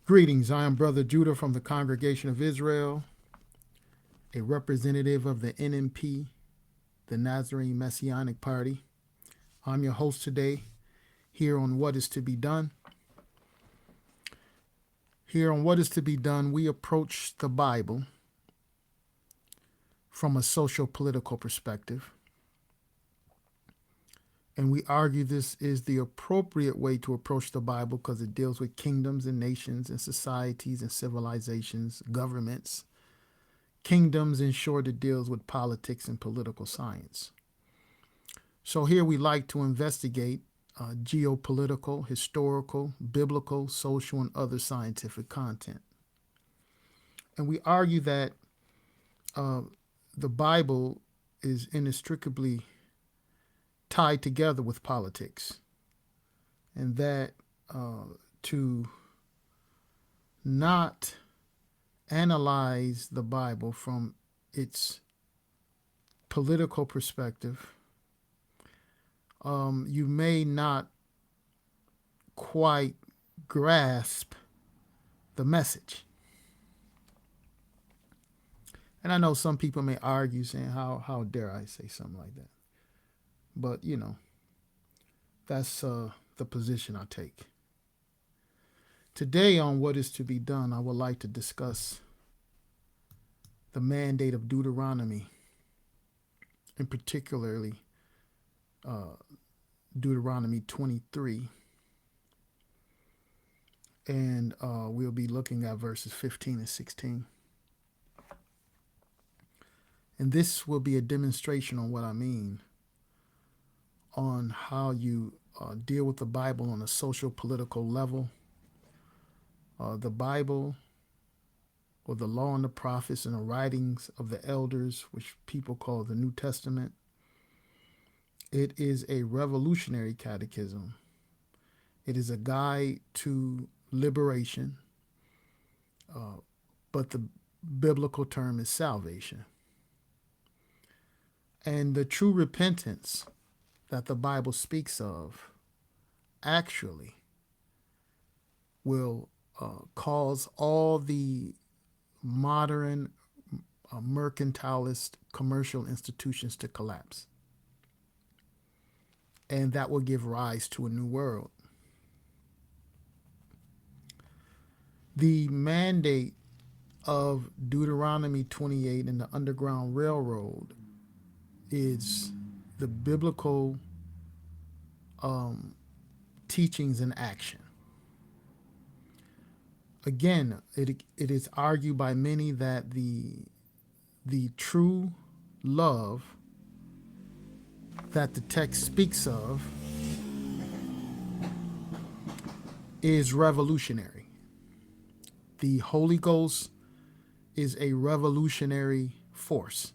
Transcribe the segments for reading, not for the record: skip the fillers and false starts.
Greetings, I am Brother Judah from the Congregation of Israel, a representative of the NMP, the Nazarene Messianic Party. I'm your host today here on What is to be Done. Here on What is to be Done, we approach the Bible from a social political perspective. And we argue this is the appropriate way to approach the Bible because it deals with kingdoms and nations and societies and civilizations, governments. Kingdoms, in short, it deals with politics and political science. So here we like to investigate geopolitical, historical, biblical, social, and other scientific content. And we argue that the Bible is inextricably tied together with politics, and that to not analyze the Bible from its political perspective, you may not quite grasp the message. And I know some people may argue saying, how dare I say something like that? But, that's the position I take. Today on What is to be Done, I would like to discuss the mandate of Deuteronomy, and particularly Deuteronomy 23. And we'll be looking at verses 15 and 16. And this will be a demonstration on what I mean on how you deal with the Bible on a social political level. The Bible, or the law and the prophets and the writings of the elders, which people call the New Testament, it is a revolutionary catechism. It is a guide to liberation, but the biblical term is salvation. And the true repentance that the Bible speaks of actually will cause all the modern mercantilist commercial institutions to collapse. And that will give rise to a new world. The mandate of Deuteronomy 28 and the Underground Railroad is the biblical teachings in action. Again, it is argued by many that the true love that the text speaks of is revolutionary. The Holy Ghost is a revolutionary force.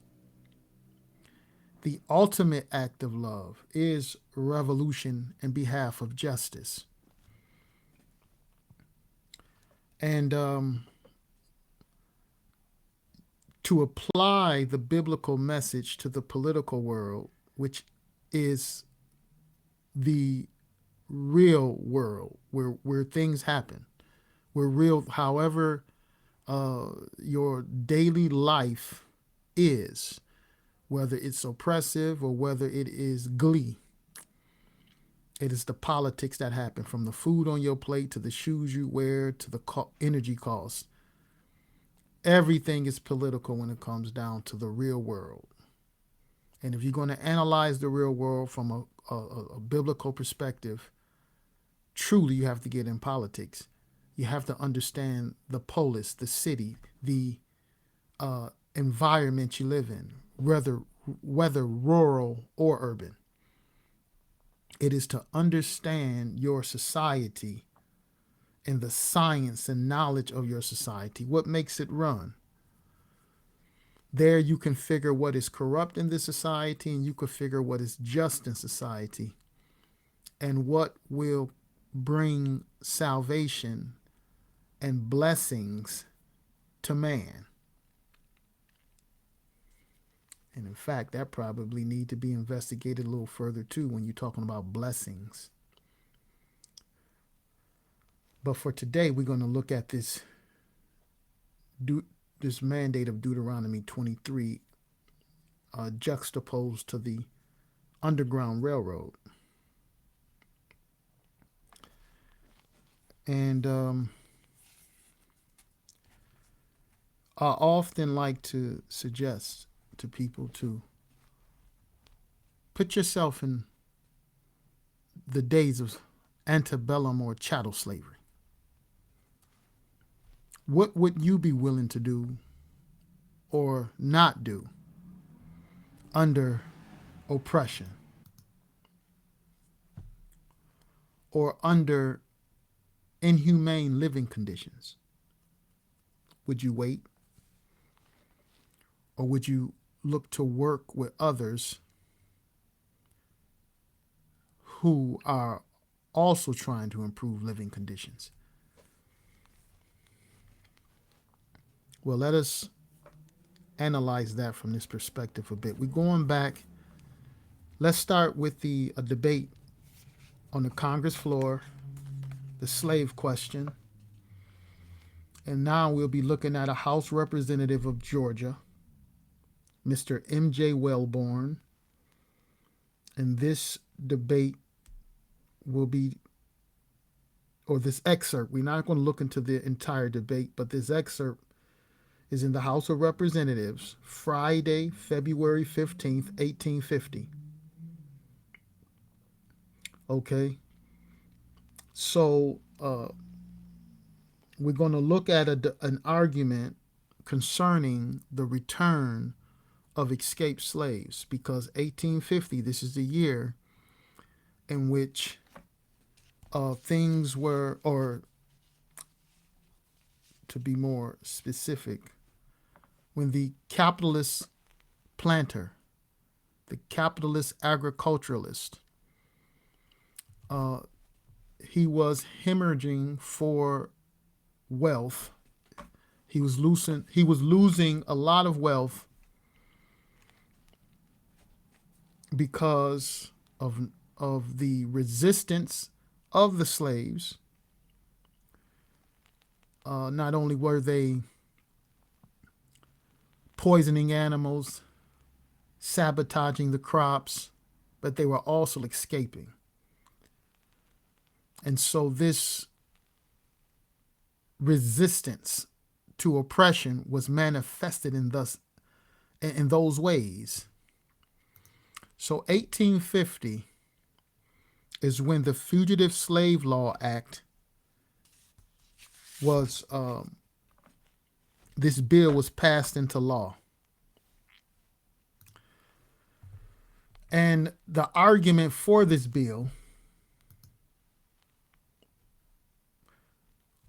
The ultimate act of love is revolution in behalf of justice. And to apply the biblical message to the political world, which is the real world where things happen, where real, however your daily life is, whether it's oppressive or whether it is glee. It is the politics that happen, from the food on your plate to the shoes you wear to the energy costs. Everything is political when it comes down to the real world. And if you're going to analyze the real world from a biblical perspective, truly you have to get in politics. You have to understand the polis, the city, the environment you live in, whether rural or urban. It is to understand your society and the science and knowledge of your society, what makes it run. There you can figure what is corrupt in this society, and you can figure what is just in society and what will bring salvation and blessings to man. And in fact, that probably need to be investigated a little further too when you're talking about blessings. But for today, we're going to look at this mandate of Deuteronomy 23 juxtaposed to the Underground Railroad. And I often like to suggest to people to put yourself in the days of antebellum or chattel slavery. What would you be willing to do or not do under oppression or under inhumane living conditions? Would you wait? Or would you look to work with others who are also trying to improve living conditions? Well, let us analyze that from this perspective a bit. We're going back. Let's start with the debate on the Congress floor, the slave question. And now we'll be looking at a House representative of Georgia, Mr. M.J. Wellborn. And this debate will be, or this excerpt, we're not going to look into the entire debate, but this excerpt is in the House of Representatives, Friday, February 15th, 1850. Okay. So we're going to look at an argument concerning the return of escaped slaves, because 1850, this is the year in which things were, or to be more specific, when the capitalist planter, the capitalist agriculturalist, he was hemorrhaging for wealth. He was losing a lot of wealth because of the resistance of the slaves. Not only were they poisoning animals, sabotaging the crops, but they were also escaping. And so this resistance to oppression was manifested in those ways. So 1850 is when the Fugitive Slave Law Act was, this bill was passed into law. And the argument for this bill,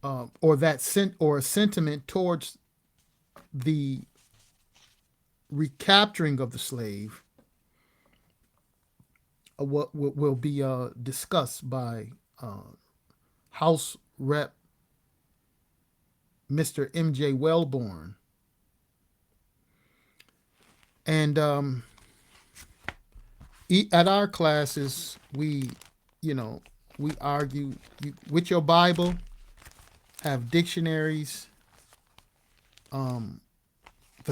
or a sentiment towards the recapturing of the slave, what will be discussed by House Rep. Mr. M.J. Wellborn. And at our classes, we argue with your Bible, have dictionaries, the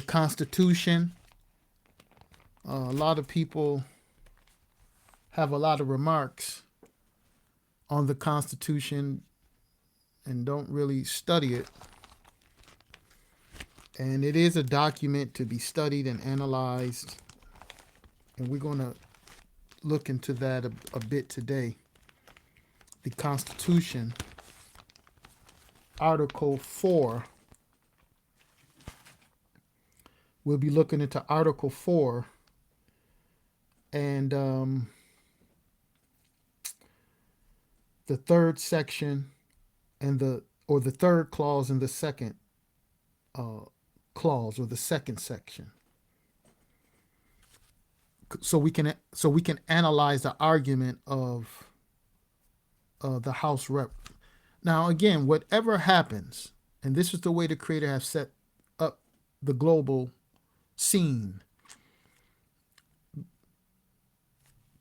Constitution. A lot of people have a lot of remarks on the Constitution and don't really study it. And it is a document to be studied and analyzed. And we're going to look into that a bit today. The Constitution, Article 4. We'll be looking into Article 4 and the third section and the third clause in the second clause, or the second section. So we can analyze the argument of the House Rep. Now again, whatever happens, and this is the way the Creator has set up the global scene.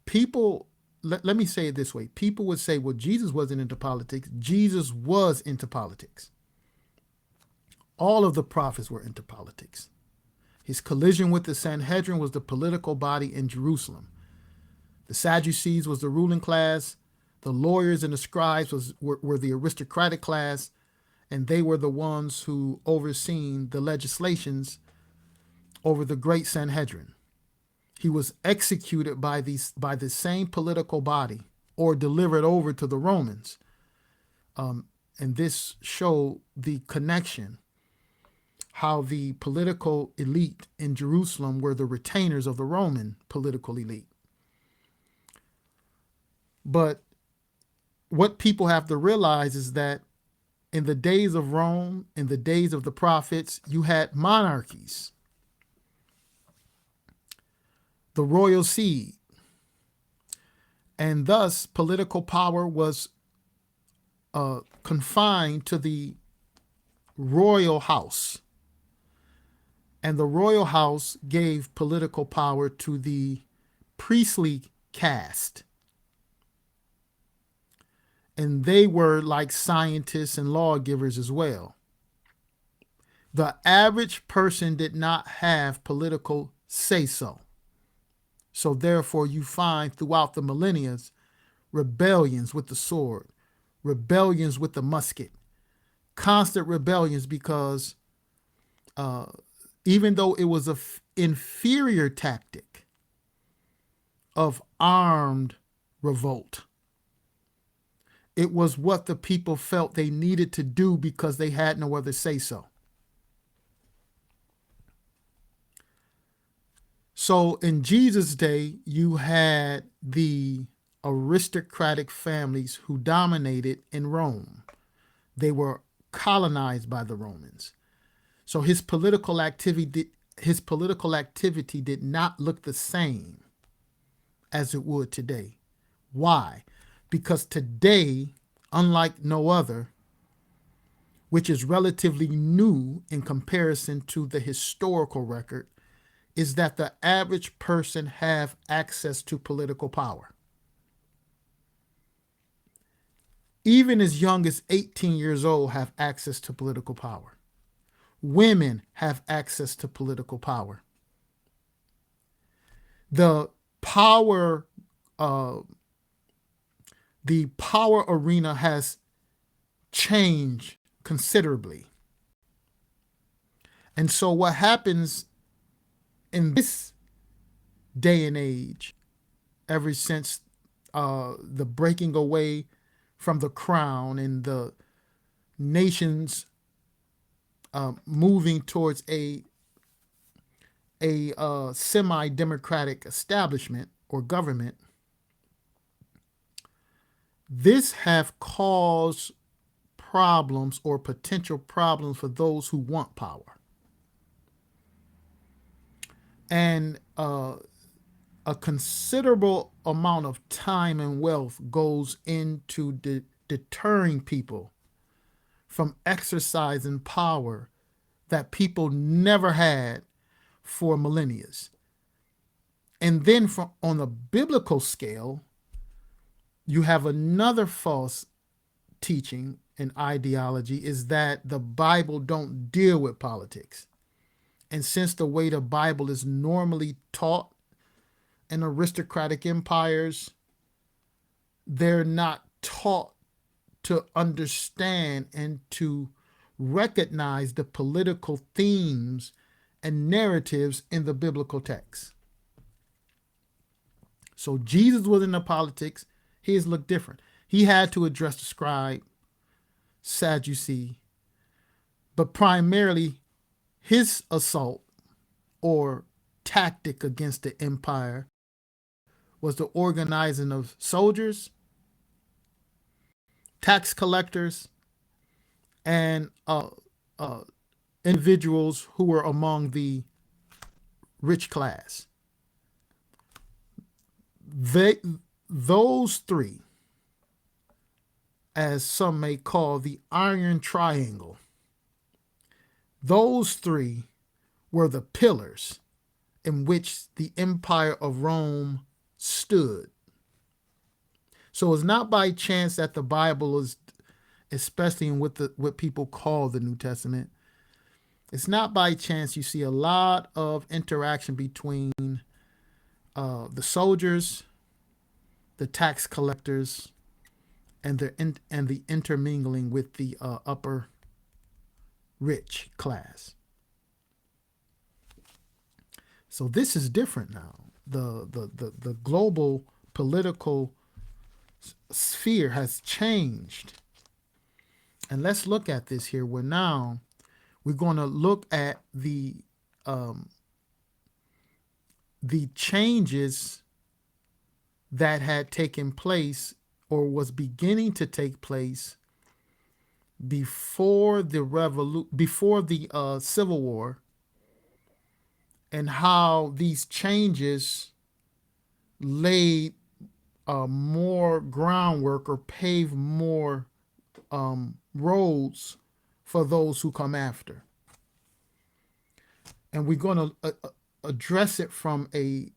People let me say it this way. People would say, well, Jesus wasn't into politics. Jesus was into politics. All of the prophets were into politics. His collision with the Sanhedrin was the political body in Jerusalem. The Sadducees was the ruling class. The lawyers and the scribes were the aristocratic class, and they were the ones who overseen the legislations over the great Sanhedrin. He was executed by the same political body or delivered over to the Romans. And this showed the connection, how the political elite in Jerusalem were the retainers of the Roman political elite. But what people have to realize is that in the days of Rome, in the days of the prophets, you had monarchies, the royal seed, and thus political power was confined to the royal house. And the royal house gave political power to the priestly caste. And they were like scientists and lawgivers as well. The average person did not have political say-so. So therefore, you find throughout the millennia rebellions with the sword, rebellions with the musket, constant rebellions because even though it was an inferior tactic of armed revolt, it was what the people felt they needed to do because they had no other say-so. So in Jesus' day, you had the aristocratic families who dominated in Rome. They were colonized by the Romans. So his political activity did not look the same as it would today. Why? Because today, unlike no other, which is relatively new in comparison to the historical record, is that the average person have access to political power. Even as young as 18 years old have access to political power. Women have access to political power. The power arena has changed considerably. And so what happens in this day and age, ever since the breaking away from the crown and the nations moving towards a semi-democratic establishment or government, this have caused problems or potential problems for those who want power. And a considerable amount of time and wealth goes into deterring people from exercising power that people never had for millennia. And then on a biblical scale, you have another false teaching and ideology is that the Bible don't deal with politics. And since the way the Bible is normally taught in aristocratic empires, they're not taught to understand and to recognize the political themes and narratives in the biblical text. So Jesus was into politics. His looked different. He had to address the scribe, Sadducee, but primarily his assault or tactic against the empire was the organizing of soldiers, tax collectors, and individuals who were among the rich class. Those three, as some may call the Iron Triangle, those three were the pillars in which the Empire of Rome stood. So it's not by chance that the Bible is, especially in what people call the New Testament, it's not by chance you see a lot of interaction between the soldiers, the tax collectors, and the intermingling with the upper rich class. So this is different now. The global political sphere has changed. And let's look at this here. We're going to look at the changes that had taken place or was beginning to take place before the Civil War, and how these changes laid more groundwork or paved more roads for those who come after. And we're going to address it from a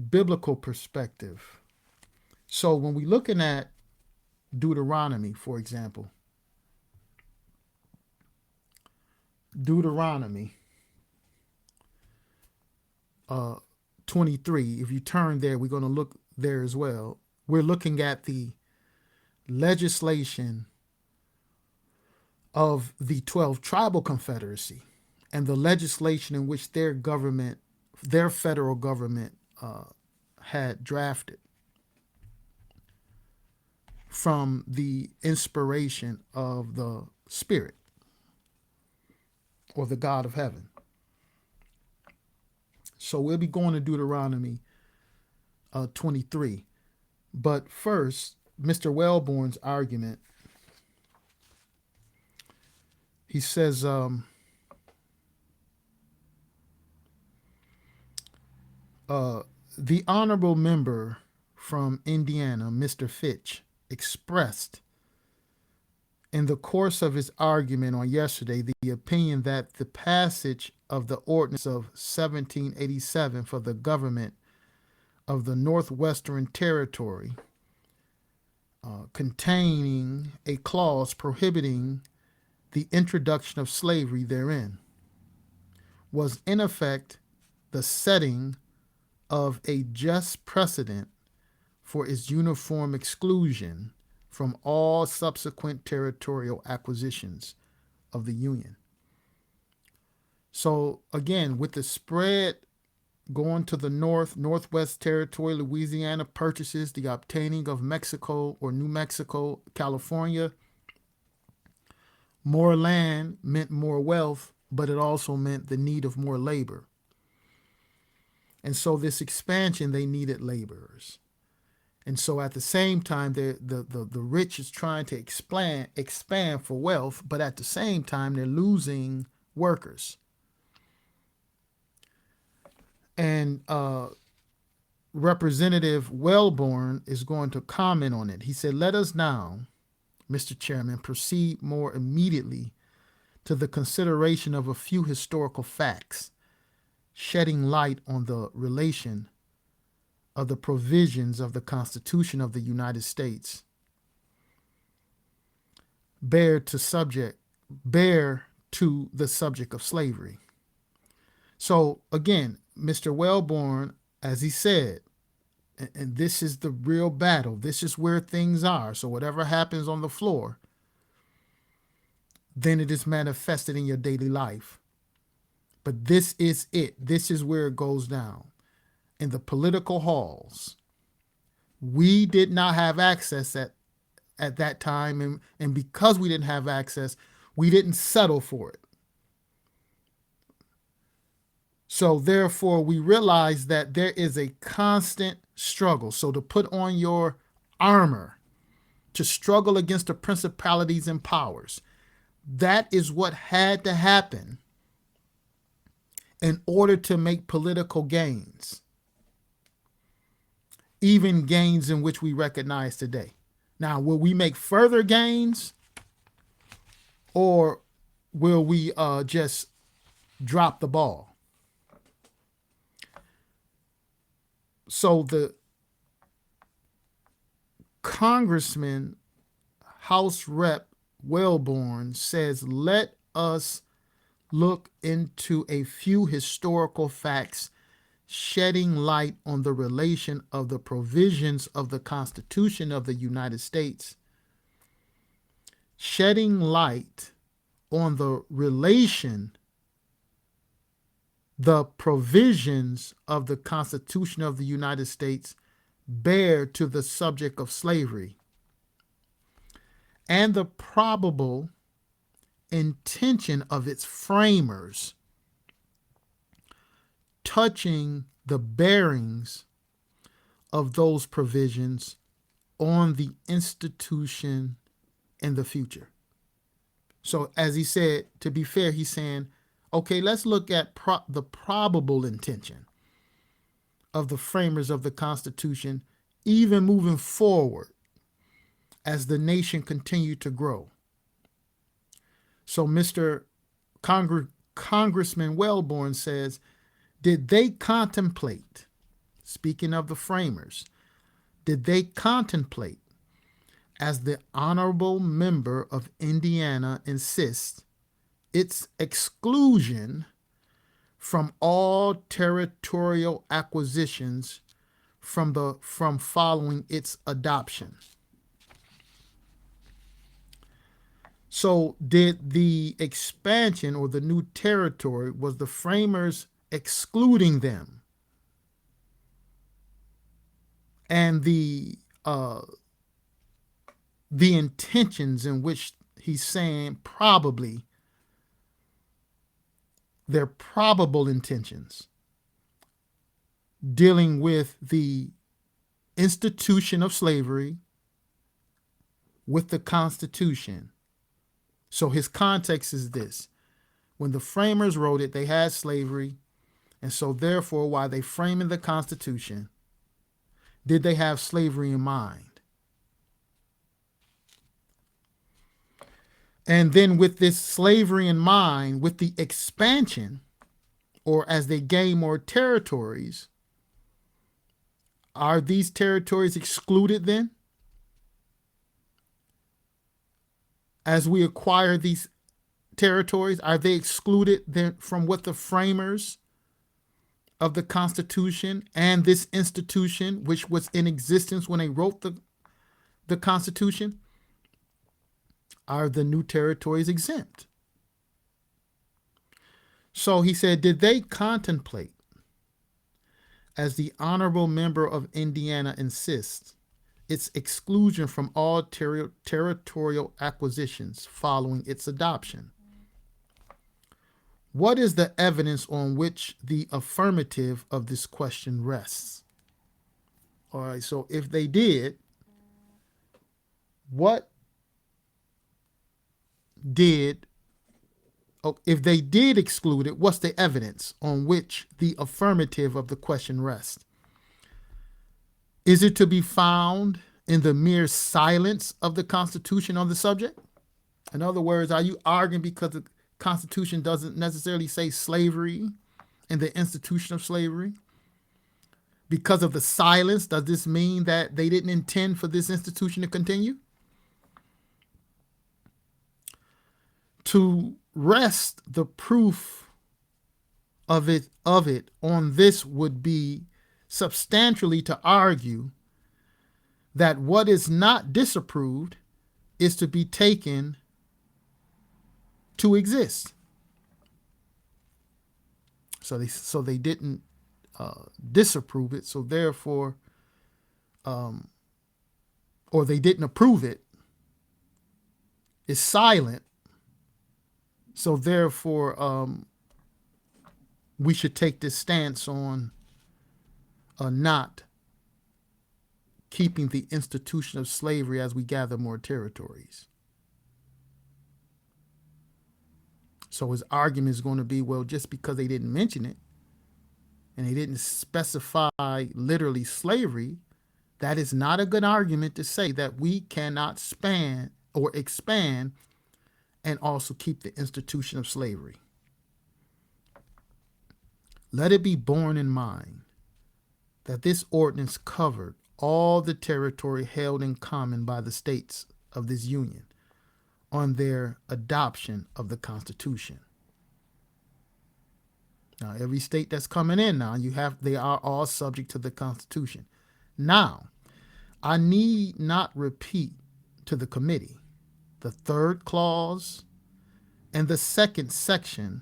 biblical perspective. So when we're looking at Deuteronomy, for example, Deuteronomy 23, if you turn there, we're going to look there as well. We're looking at the legislation of the 12 tribal confederacy and the legislation in which their federal government had drafted from the inspiration of the Spirit or the God of heaven. So we'll be going to Deuteronomy 23. But first, Mr. Wellborn's argument, he says, the honorable member from Indiana, Mr. Fitch, expressed in the course of his argument on yesterday the opinion that the passage of the Ordinance of 1787 for the government of the Northwestern Territory, containing a clause prohibiting the introduction of slavery therein, was in effect the setting of a just precedent for its uniform exclusion from all subsequent territorial acquisitions of the Union. So again, with the spread going to the Northwest Territory, Louisiana purchases, the obtaining of Mexico or New Mexico, California, more land meant more wealth, but it also meant the need of more labor. And so this expansion, they needed laborers. And so at the same time, the rich is trying to expand for wealth, but at the same time, they're losing workers. And Representative Wellborn is going to comment on it. He said, "Let us now, Mr. Chairman, proceed more immediately to the consideration of a few historical facts, shedding light on the relation of the provisions of the Constitution of the United States bear to the subject of slavery." So again, Mr. Wellborn, as he said, and this is the real battle, this is where things are. So whatever happens on the floor, then it is manifested in your daily life. But this is it. This is where it goes down. In the political halls, we did not have access at that time. And because we didn't have access, we didn't settle for it. So therefore, we realize that there is a constant struggle. So to put on your armor, to struggle against the principalities and powers, that is what had to happen in order to make political gains, even gains in which we recognize today. Now, will we make further gains, or will we just drop the ball? So Congressman House Rep Wellborn says, let us look into a few historical facts shedding light on the relation of the provisions of the Constitution of the United States, shedding light on the relation the provisions of the Constitution of the United States bear to the subject of slavery, and the probable intention of its framers touching the bearings of those provisions on the institution in the future. So, as he said, to be fair, he's saying, okay, let's look at the probable intention of the framers of the Constitution, even moving forward as the nation continued to grow. So Mr. Congressman Wellborn says, did they contemplate, speaking of the framers, did they contemplate, as the honorable member of Indiana insists, its exclusion from all territorial acquisitions from following its adoption? So did the expansion or the new territory, was the framers excluding them? And the intentions in which he's saying probably, their probable intentions dealing with the institution of slavery with the Constitution. So his context is this. When the framers wrote it, they had slavery. And so therefore, while they framing the Constitution, did they have slavery in mind? And then with this slavery in mind, with the expansion, or as they gain more territories, are these territories excluded then? As we acquire these territories, are they excluded then from what the framers of the Constitution and this institution, which was in existence when they wrote the Constitution, are the new territories exempt? So he said, did they contemplate, as the honorable member of Indiana insists, its exclusion from all territorial acquisitions following its adoption? What is the evidence on which the affirmative of this question rests? All right, so if they did, if they did exclude it, what's the evidence on which the affirmative of the question rests? Is it to be found in the mere silence of the Constitution on the subject? In other words, are you arguing because the Constitution doesn't necessarily say slavery and the institution of slavery? Because of the silence, does this mean that they didn't intend for this institution to continue? To rest the proof of it on this would be substantially to argue that what is not disapproved is to be taken to exist. So they didn't disapprove it, so therefore, or they didn't approve it. It's silent, so therefore, we should take this stance on not keeping the institution of slavery as we gather more territories. So his argument is going to be, well, just because they didn't mention it and they didn't specify literally slavery, that is not a good argument to say that we cannot span or expand and also keep the institution of slavery. Let it be borne in mind that this ordinance covered all the territory held in common by the states of this union on their adoption of the Constitution. Now, every state that's coming in now, they are all subject to the Constitution. Now, I need not repeat to the committee the third clause and the second section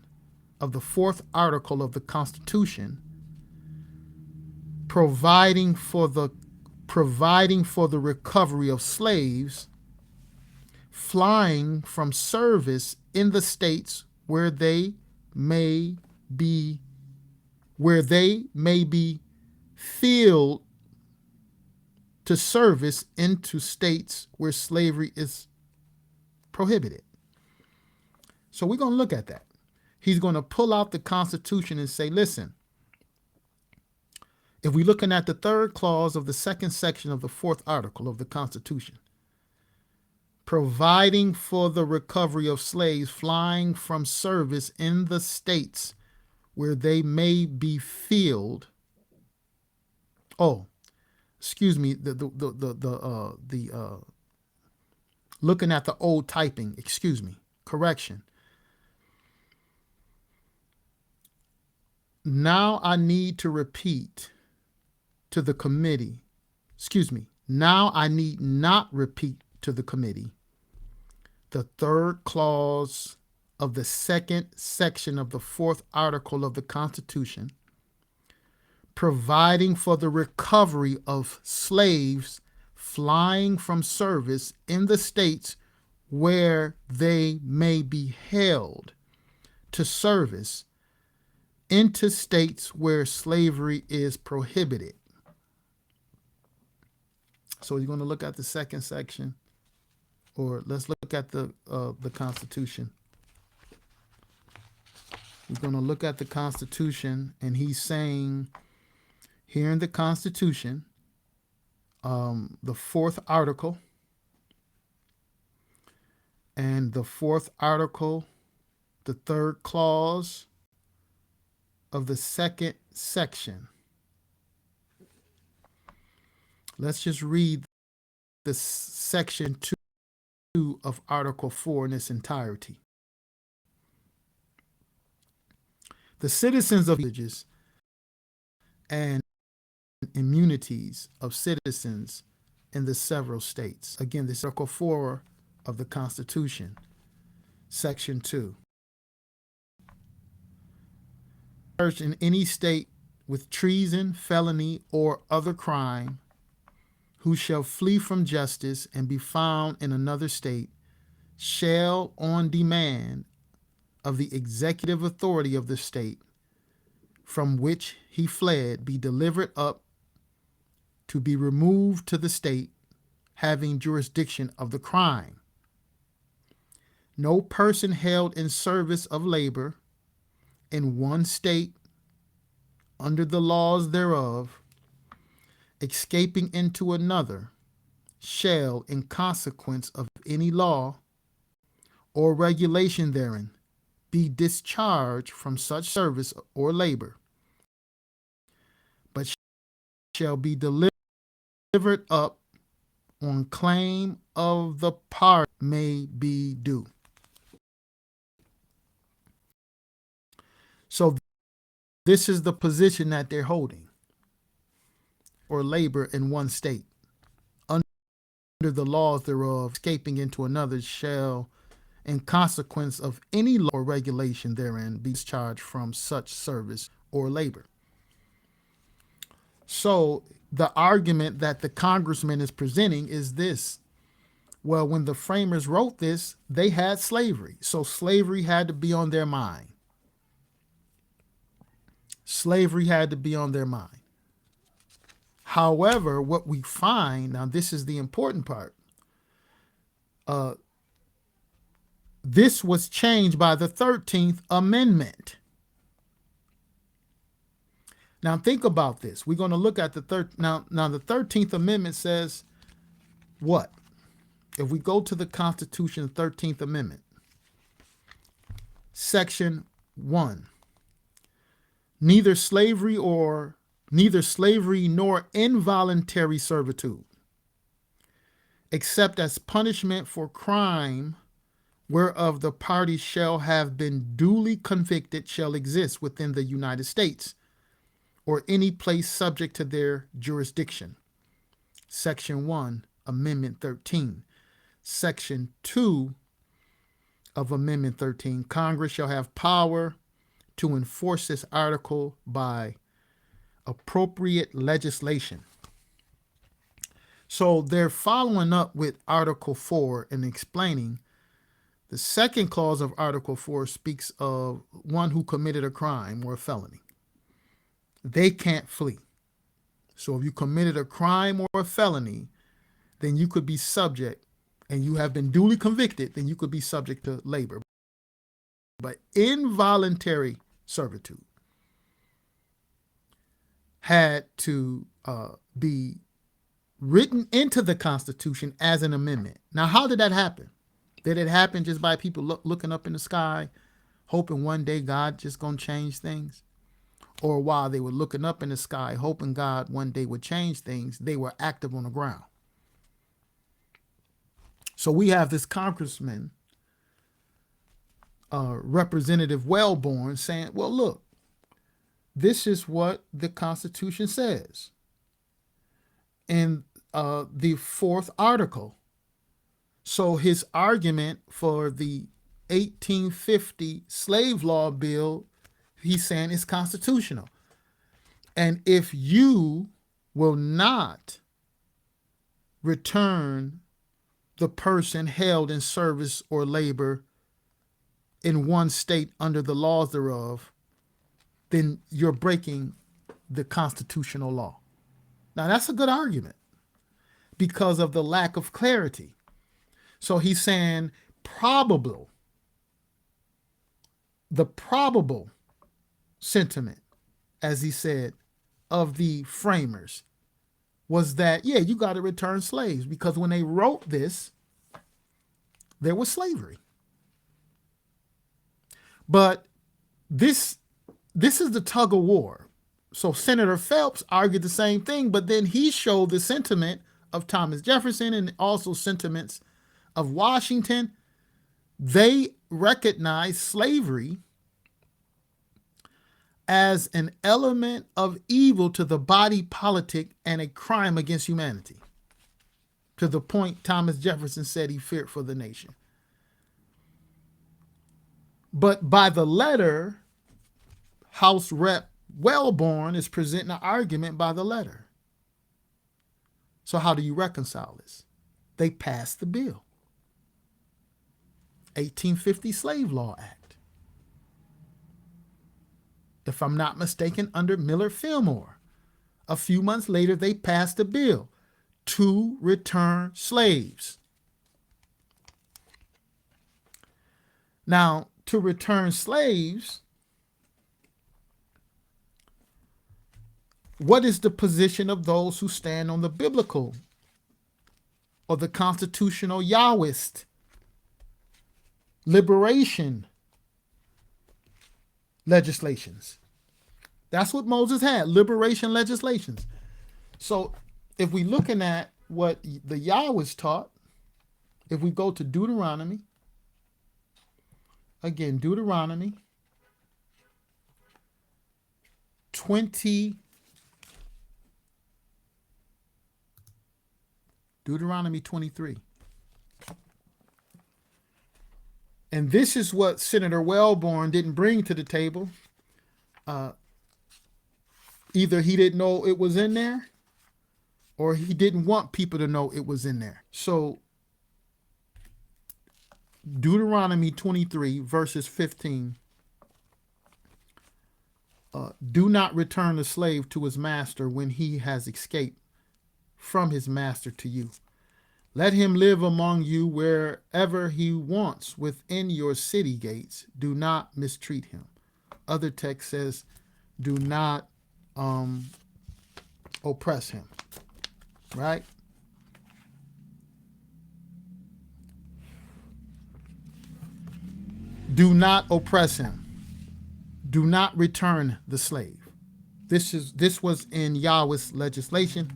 of the fourth article of the Constitution, providing for the recovery of slaves flying from service in the states where they may be filled to service into states where slavery is prohibited. So we're going to look at that. He's going to pull out the Constitution and say, listen, if we're looking at the third clause of the second section of the fourth article of the Constitution, providing for the recovery of slaves flying from service in the states where they may be filled. Oh, excuse me. Looking at the old typing. Excuse me. Correction. Now I need to repeat to the committee. Excuse me. Now I need not repeat to the committee the third clause of the second section of the fourth article of the Constitution, providing for the recovery of slaves flying from service in the states where they may be held to service into states where slavery is prohibited. So you're going to look at the second section, or let's look at the Constitution. We're going to look at the Constitution, and he's saying here in the Constitution, the fourth article, and the fourth article, the third clause of the second section. Let's just read the section 2 of Article 4 in its entirety. The citizens of villages and immunities of citizens in the several states. Again, this is Article 4 of the Constitution, Section 2. In any state with treason, felony, or other crime, who shall flee from justice and be found in another state, shall, on demand of the executive authority of the state from which he fled, be delivered up to be removed to the state having jurisdiction of the crime. No person held in service of labor in one state under the laws thereof, escaping into another, shall, in consequence of any law or regulation therein, be discharged from such service or labor, but shall be delivered up on claim of the part may be due. So this is the position that they're holding, or labor in one state under the laws thereof, escaping into another, shall, in consequence of any law or regulation therein, be discharged from such service or labor. So the argument that the congressman is presenting is this: well, when the framers wrote this, they had slavery, so slavery had to be on their mind. Slavery had to be on their mind. However, what we find, now this is the important part, this was changed by the 13th Amendment. Now think about this. We're going to look at the now the 13th Amendment says what? If we go to the Constitution, 13th Amendment, Section 1, neither slavery or neither slavery nor involuntary servitude, except as punishment for crime whereof the parties shall have been duly convicted, shall exist within the United States or any place subject to their jurisdiction. Section 1, Amendment 13. Section 2 of Amendment 13, Congress shall have power to enforce this article by appropriate legislation. So they're following up with Article 4 and explaining the second clause of Article 4 speaks of one who committed a crime or a felony. They can't flee. So if you committed a crime or a felony, then you could be subject, and you have been duly convicted, then you could be subject to labor. But involuntary servitude had to be written into the Constitution as an amendment. Now, how did that happen? Did it happen just by people looking up in the sky, hoping one day God just going to change things? Or while they were looking up in the sky, hoping God one day would change things, they were active on the ground. So we have this congressman, Representative Wellborn, saying, well, look, this is what the Constitution says in the fourth article. So his argument for the 1850 slave law bill, he's saying is constitutional. And if you will not return the person held in service or labor in one state under the laws thereof, then you're breaking the constitutional law. Now, that's a good argument because of the lack of clarity. So he's saying the probable sentiment, as he said, of the framers was that, yeah, you got to return slaves, because when they wrote this, there was slavery. But this is the tug of war. So Senator Phelps argued the same thing, but then he showed the sentiment of Thomas Jefferson and also sentiments of Washington. They recognized slavery as an element of evil to the body politic and a crime against humanity, to the point Thomas Jefferson said he feared for the nation. But by the letter, House Rep Wellborn is presenting an argument by the letter. So how do you reconcile this? They passed the bill. 1850 Slave Law Act. If I'm not mistaken, under Miller Fillmore. A few months later, they passed a bill to return slaves. Now, to return slaves, what is the position of those who stand on the biblical or the constitutional Yahwist liberation legislations? That's what Moses had, liberation legislations. So if we're looking at what the Yahwist taught, if we go to Deuteronomy, again, Deuteronomy 23. And this is what Senator Wellborn didn't bring to the table. Either he didn't know it was in there, or he didn't want people to know it was in there. So Deuteronomy 23, verses 15. Do not return the slave to his master when he has escaped from his master to you. Let him live among you wherever he wants within your city gates. Do not mistreat him. Other text says, do not oppress him. Right? Do not oppress him. Do not return the slave. This was in Yahweh's legislation,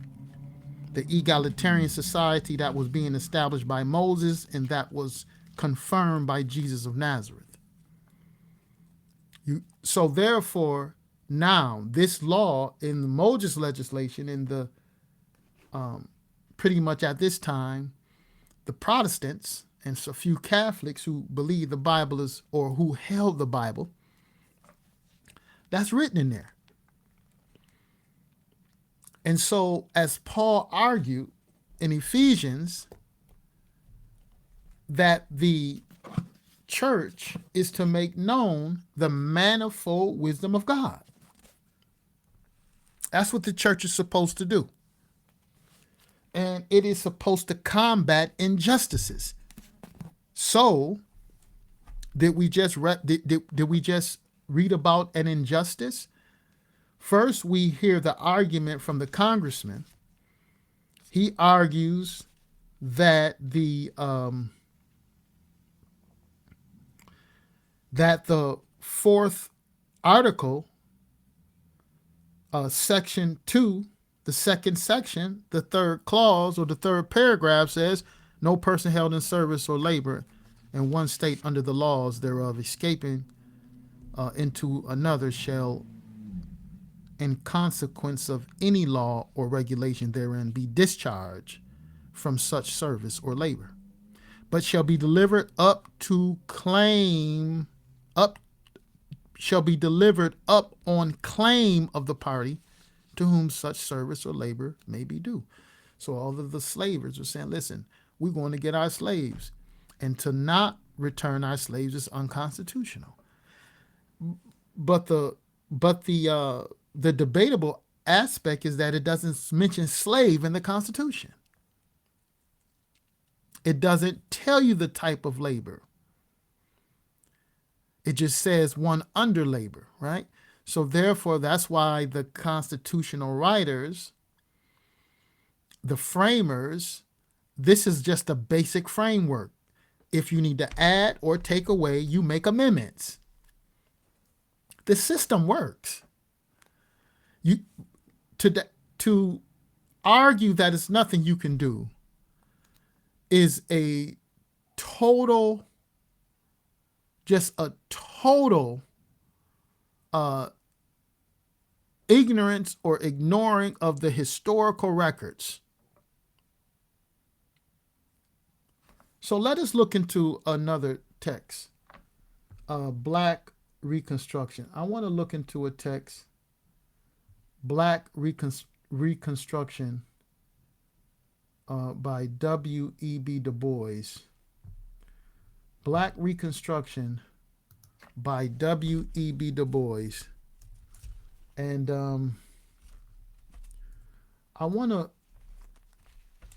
the egalitarian society that was being established by Moses and that was confirmed by Jesus of Nazareth. So therefore, now this law in the Moses legislation in the pretty much at this time, the Protestants and so few Catholics who believe the Bible is, or who held the Bible, that's written in there. And so, as Paul argued in Ephesians, that the church is to make known the manifold wisdom of God. That's what the church is supposed to do. And it is supposed to combat injustices. So, did we just read about an injustice? First, we hear the argument from the congressman. He argues that the fourth article, section 2, the second section, the third clause or the third paragraph says, no person held in service or labor in one state under the laws thereof escaping into another shall, in consequence of any law or regulation therein, be discharged from such service or labor, but shall be delivered up on claim of the party to whom such service or labor may be due. So all of the slavers are saying, listen, we're going to get our slaves, and to not return our slaves is unconstitutional. But the debatable aspect is that it doesn't mention slave in the Constitution. It doesn't tell you the type of labor. It just says one under labor, right? So therefore, that's why the constitutional writers, the framers, this is just a basic framework. If you need to add or take away, you make amendments. The system works. To argue that it's nothing you can do is a total ignorance or ignoring of the historical records. So let us look into another text, Black Reconstruction. I want to look into a text, Black Reconstruction by W.E.B. Du Bois. Black Reconstruction by W.E.B. Du Bois. And I want to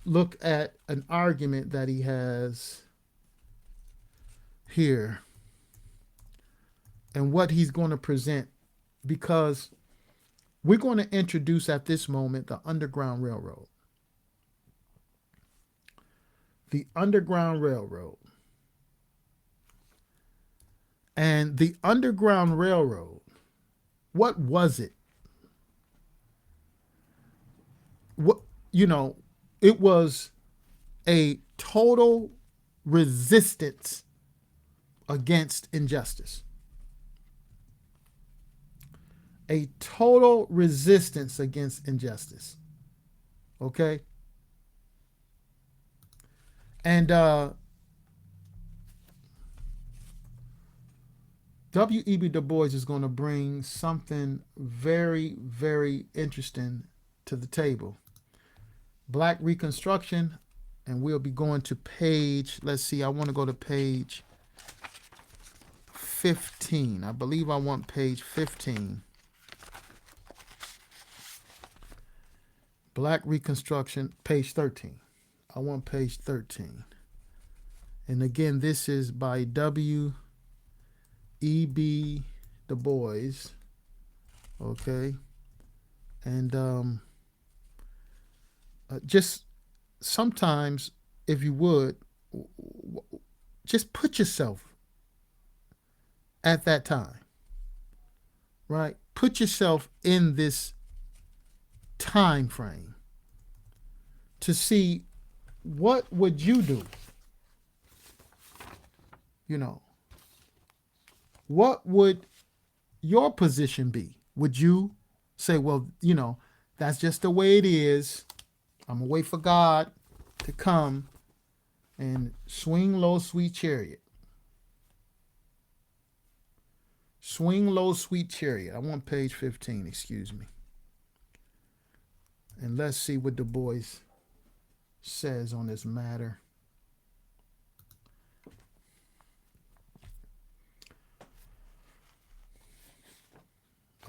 look at an argument that he has here and what he's going to present, because we're going to introduce at this moment the Underground Railroad. The Underground Railroad. And the Underground Railroad, what was it? It was a total resistance against injustice. A total resistance against injustice. Okay? And W.E.B. Du Bois is going to bring something very, very interesting to the table. Black Reconstruction, and we'll be going to page, let's see, I want to go to page 15. I believe I want page 15. Black Reconstruction, page 13. I want page 13. And again, this is by W.E.B. Du Bois. Okay. And just sometimes, if you would, just put yourself at that time, right? put yourself in this time frame to see what would you do. You know, what would your position be? Would you say, well, that's just the way it is. I'm going to wait for God to come and swing low, sweet chariot. Swing low, sweet chariot. I want page 15, excuse me. And let's see what Du Bois says on this matter.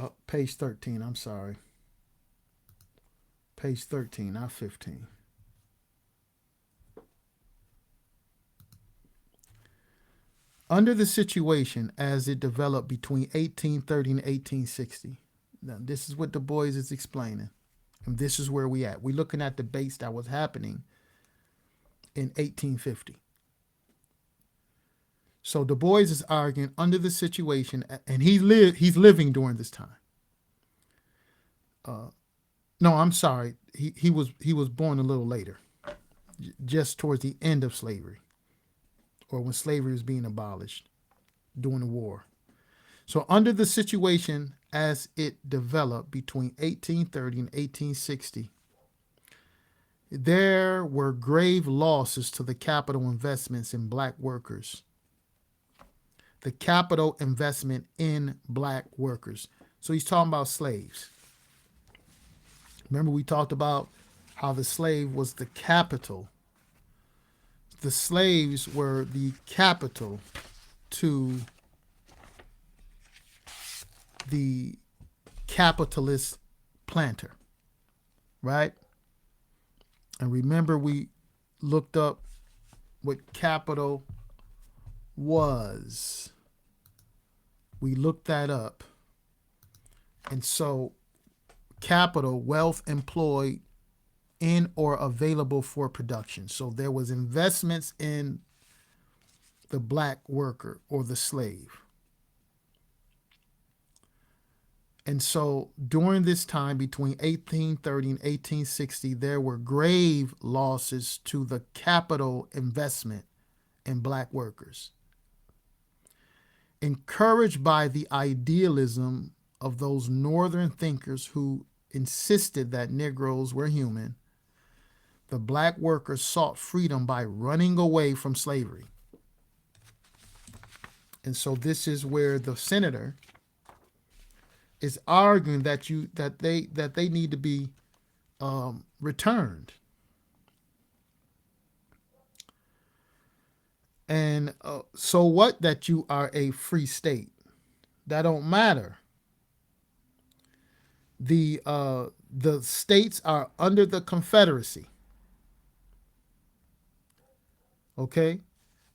Oh, page 13, I'm sorry. Page 13, not 15. Under the situation as it developed between 1830 and 1860. Now, this is what Du Bois is explaining. And this is where we at. We're looking at debates that was happening in 1850. So Du Bois is arguing under the situation, and he's living during this time. No, I'm sorry. He was born a little later, just towards the end of slavery, or when slavery was being abolished during the war. So under the situation as it developed between 1830 and 1860, there were grave losses to the capital investments in black workers. The capital investment in black workers. So he's talking about slaves. Remember, we talked about how the slave was the capital. The slaves were the capital to the capitalist planter, right? And remember, we looked up what capital was. We looked that up. And so capital, wealth employed in or available for production. So there was investments in the black worker or the slave. And so during this time between 1830 and 1860, there were grave losses to the capital investment in black workers. Encouraged by the idealism of those northern thinkers who insisted that Negroes were human, the black workers sought freedom by running away from slavery. And so this is where the senator is arguing that they need to be returned. And so what that you are a free state? That don't matter. The states are under the Confederacy. Okay?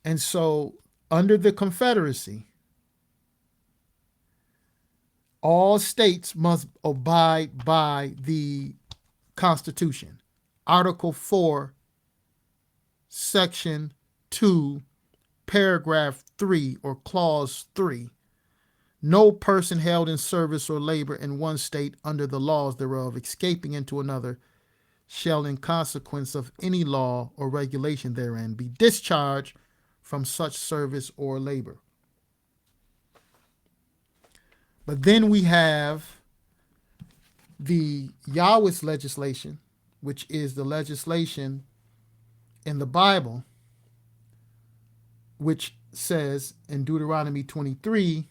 And so under the Confederacy, all states must abide by the Constitution. Article 4, Section 2, Paragraph 3, or Clause 3. No person held in service or labor in one state under the laws thereof, escaping into another, shall in consequence of any law or regulation therein be discharged from such service or labor. But then we have the Yahweh's legislation, which is the legislation in the Bible, which says in Deuteronomy 23,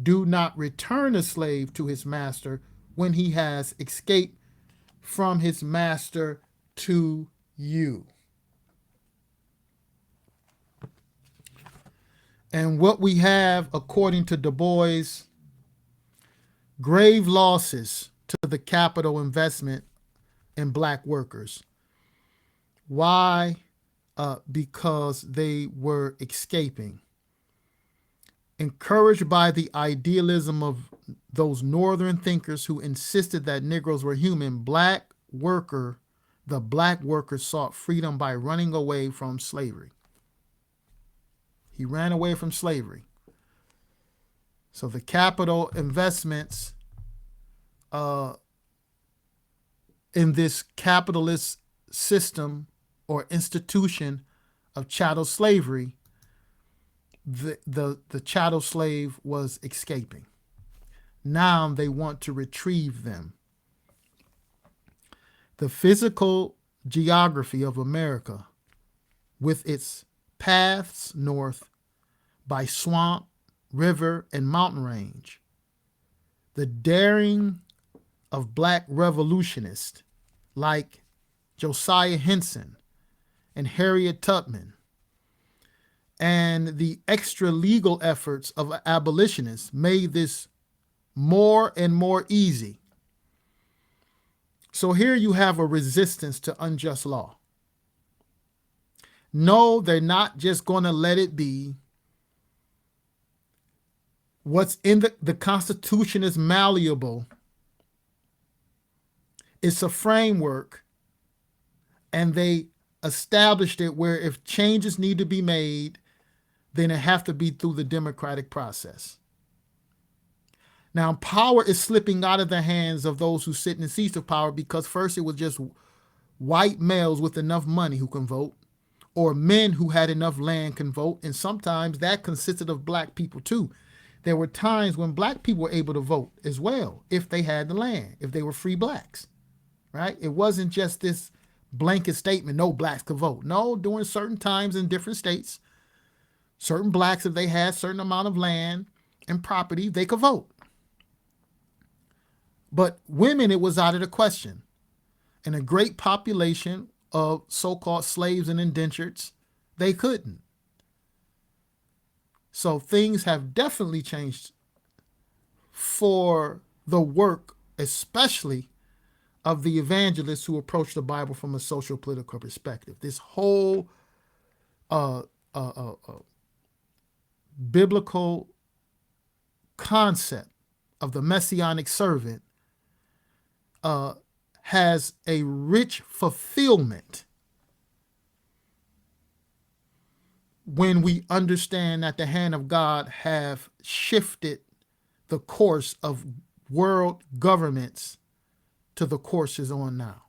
do not return a slave to his master when he has escaped from his master to you. And what we have, according to Du Bois, grave losses to the capital investment in black workers. Why? Because they were escaping. Encouraged by the idealism of those northern thinkers who insisted that Negroes were human, the black worker sought freedom by running away from slavery. He ran away from slavery. So the capital investments uh, in this capitalist system or institution of chattel slavery, the chattel slave was escaping. Now they want to retrieve them. The physical geography of America, with its paths north by swamp, river, and mountain range, the daring of black revolutionists like Josiah Henson and Harriet Tubman, and the extra legal efforts of abolitionists made this more and more easy. So here you have a resistance to unjust law. No, they're not just going to let it be. What's in the Constitution is malleable. It's a framework, and they established it where if changes need to be made, then it have to be through the democratic process. Now, power is slipping out of the hands of those who sit in the seats of power, because first it was just white males with enough money who can vote, or men who had enough land can vote, and sometimes that consisted of black people too. There were times when black people were able to vote as well if they had the land, if they were free blacks, right? It wasn't just this blanket statement, no blacks could vote. No, during certain times in different states, certain blacks, if they had a certain amount of land and property, they could vote. But women, it was out of the question. And a great population of so-called slaves and indentures, they couldn't. So things have definitely changed for the work, especially of the evangelists who approach the Bible from a social political perspective. This whole biblical concept of the messianic servant has a rich fulfillment when we understand that the hand of God have shifted the course of world governments to the course is on now.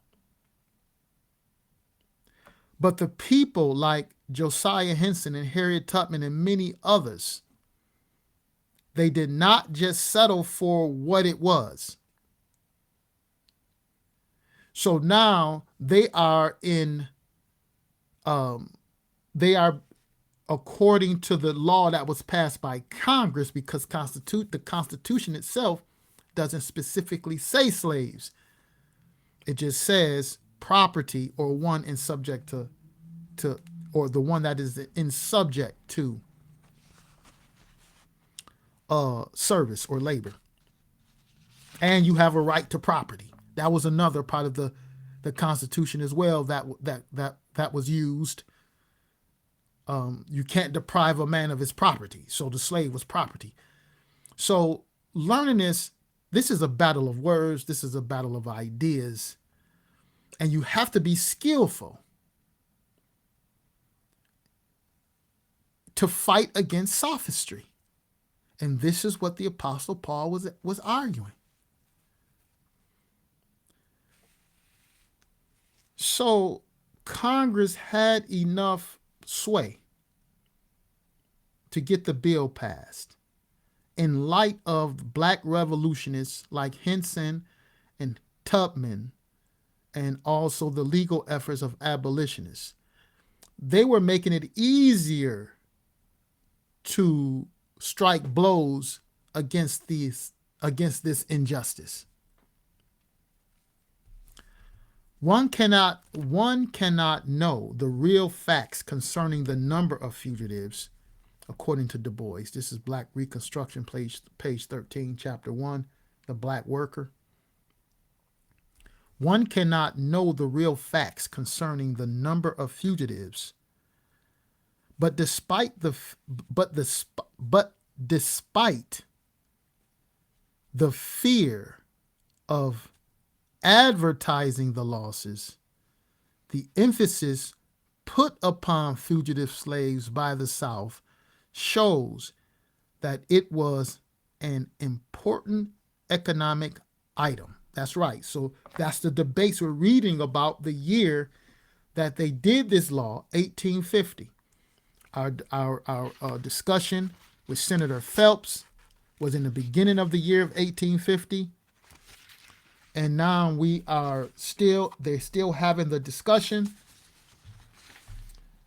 But the people like Josiah Henson and Harriet Tubman and many others, they did not just settle for what it was. So now they are according to the law that was passed by Congress, because the Constitution itself doesn't specifically say slaves. It just says property, or one in subject to or the one that is in subject to service or labor. And you have a right to property. That was another part of the Constitution as well that was used. You can't deprive a man of his property. So the slave was property. So learning this is a battle of words. This is a battle of ideas. And you have to be skillful to fight against sophistry. And this is what the Apostle Paul was arguing. So Congress had enough sway to get the bill passed in light of black revolutionists like Henson and Tubman, and also the legal efforts of abolitionists. They were making it easier to strike blows against this injustice. One cannot know the real facts concerning the number of fugitives, according to Du Bois. This is Black Reconstruction, page 13, chapter 1, The Black Worker. One cannot know the real facts concerning the number of fugitives, but despite the fear of advertising the losses, the emphasis put upon fugitive slaves by the South shows that it was an important economic item. That's right. So that's the debates we're reading about the year that they did this law, 1850. Our discussion with Senator Phelps was in the beginning of the year of 1850. And now they're still having the discussion.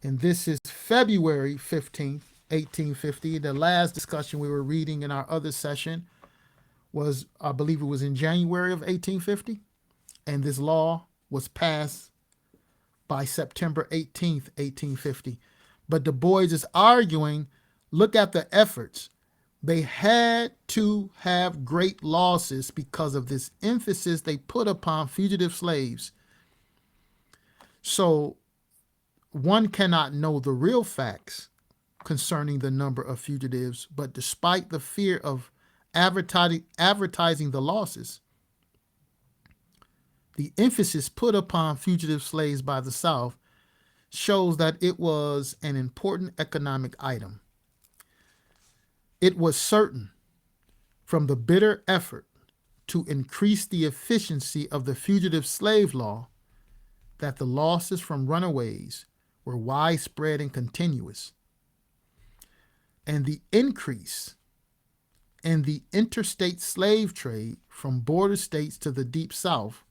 And this is February 15th, 1850. The last discussion we were reading in our other session was, I believe it was in January of 1850. And this law was passed by September 18th, 1850. But Du Bois is arguing, look at the efforts. They had to have great losses because of this emphasis they put upon fugitive slaves. So one cannot know the real facts concerning the number of fugitives, but despite the fear of advertising the losses, the emphasis put upon fugitive slaves by the South shows that it was an important economic item. It was certain from the bitter effort to increase the efficiency of the fugitive slave law that the losses from runaways were widespread and continuous, and the increase in the interstate slave trade from border states to the Deep South,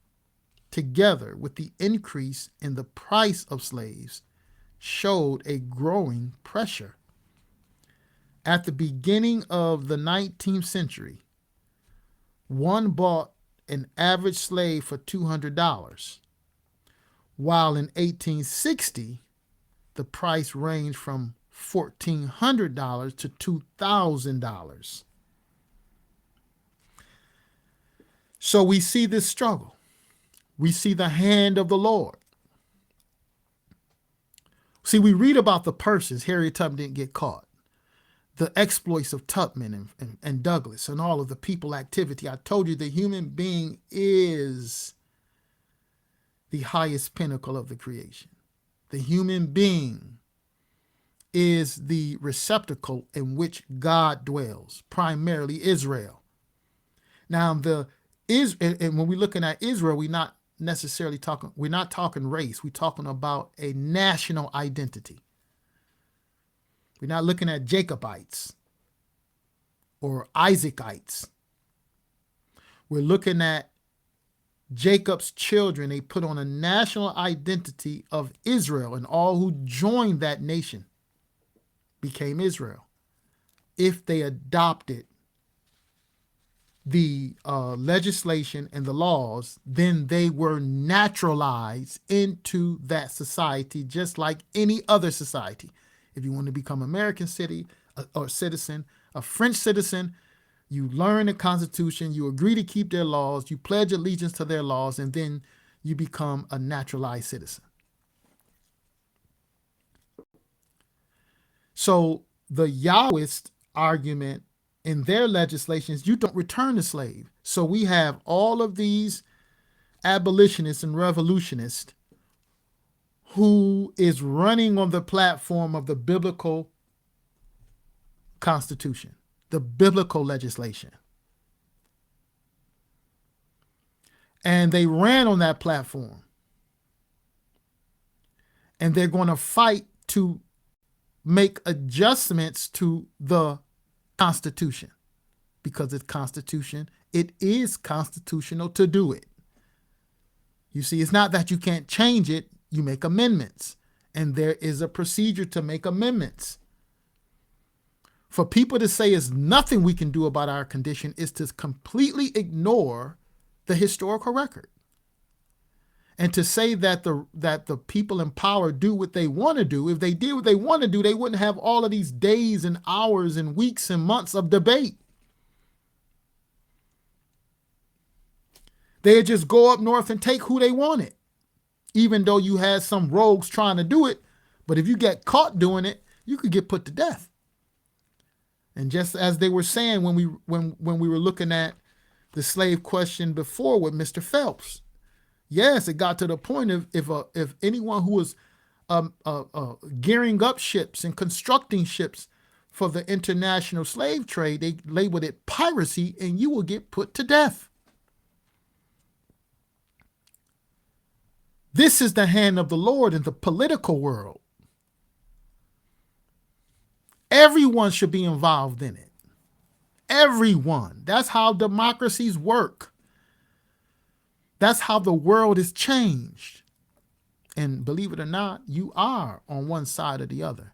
together with the increase in the price of slaves, showed a growing pressure. At the beginning of the 19th century, one bought an average slave for $200, while in 1860, the price ranged from $1,400 to $2,000. So we see this struggle. We see the hand of the Lord. See, we read about the purses. Harriet Tubman didn't get caught. The exploits of Tubman and Douglas and all of the people activity. I told you the human being is the highest pinnacle of the creation. The human being is the receptacle in which God dwells, primarily Israel. Now, and when we're looking at Israel, we're not talking race. We're talking about a national identity. We're not looking at Jacobites or Isaacites. We're looking at Jacob's children. They put on a national identity of Israel, and all who joined that nation became Israel if they adopted the legislation and the laws. Then they were naturalized into that society just like any other society. If you want to become American citizen, a French citizen, you learn the Constitution, you agree to keep their laws, you pledge allegiance to their laws, and then you become a naturalized citizen. So the Yahwist argument in their legislations, you don't return the slave. So we have all of these abolitionists and revolutionists who is running on the platform of the biblical constitution, the biblical legislation. And they ran on that platform. And they're going to fight to make adjustments to the Constitution, because it's Constitution. It is constitutional to do it. You see, it's not that you can't change it. You make amendments, and there is a procedure to make amendments. For people to say there's nothing we can do about our condition is to completely ignore the historical record. And to say that the people in power do what they want to do, if they did what they want to do, they wouldn't have all of these days and hours and weeks and months of debate. They'd just go up north and take who they wanted, even though you had some rogues trying to do it. But if you get caught doing it, you could get put to death. And just as they were saying when we were looking at the slave question before with Mr. Phelps, yes, it got to the point of if anyone who was gearing up ships and constructing ships for the international slave trade, they labeled it piracy, and you will get put to death. This is the hand of the Lord in the political world. Everyone should be involved in it. Everyone. That's how democracies work. That's how the world is changed. And believe it or not, you are on one side or the other.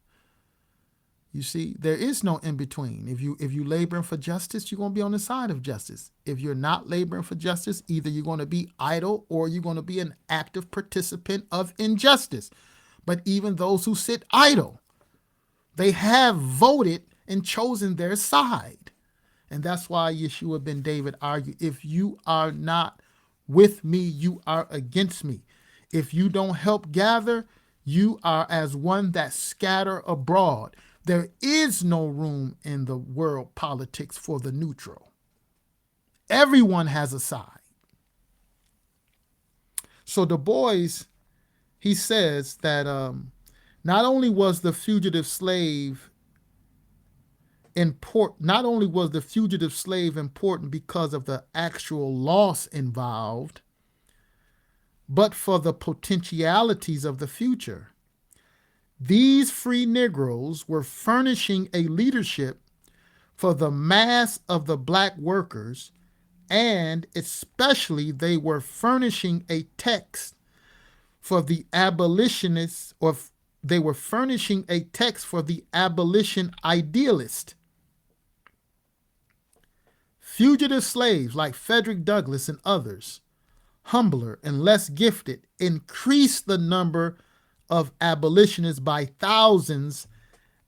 You see, there is no in between. If you laboring for justice, you're going to be on the side of justice. If you're not laboring for justice, either you're going to be idle or you're going to be an active participant of injustice. But even those who sit idle, they have voted and chosen their side. And that's why Yeshua ben David argued, if you are not with me, you are against me. If you don't help gather, you are as one that scatter abroad. There is no room in the world politics for the neutral. Everyone has a side. So Du Bois, he says that not only was the fugitive slave important because of the actual loss involved, but for the potentialities of the future. These free Negroes were furnishing a leadership for the mass of the black workers, and especially they were furnishing a text for the abolitionists, or they were furnishing a text for the abolition idealist. Fugitive slaves like Frederick Douglass and others, humbler and less gifted, increased the number of abolitionists by thousands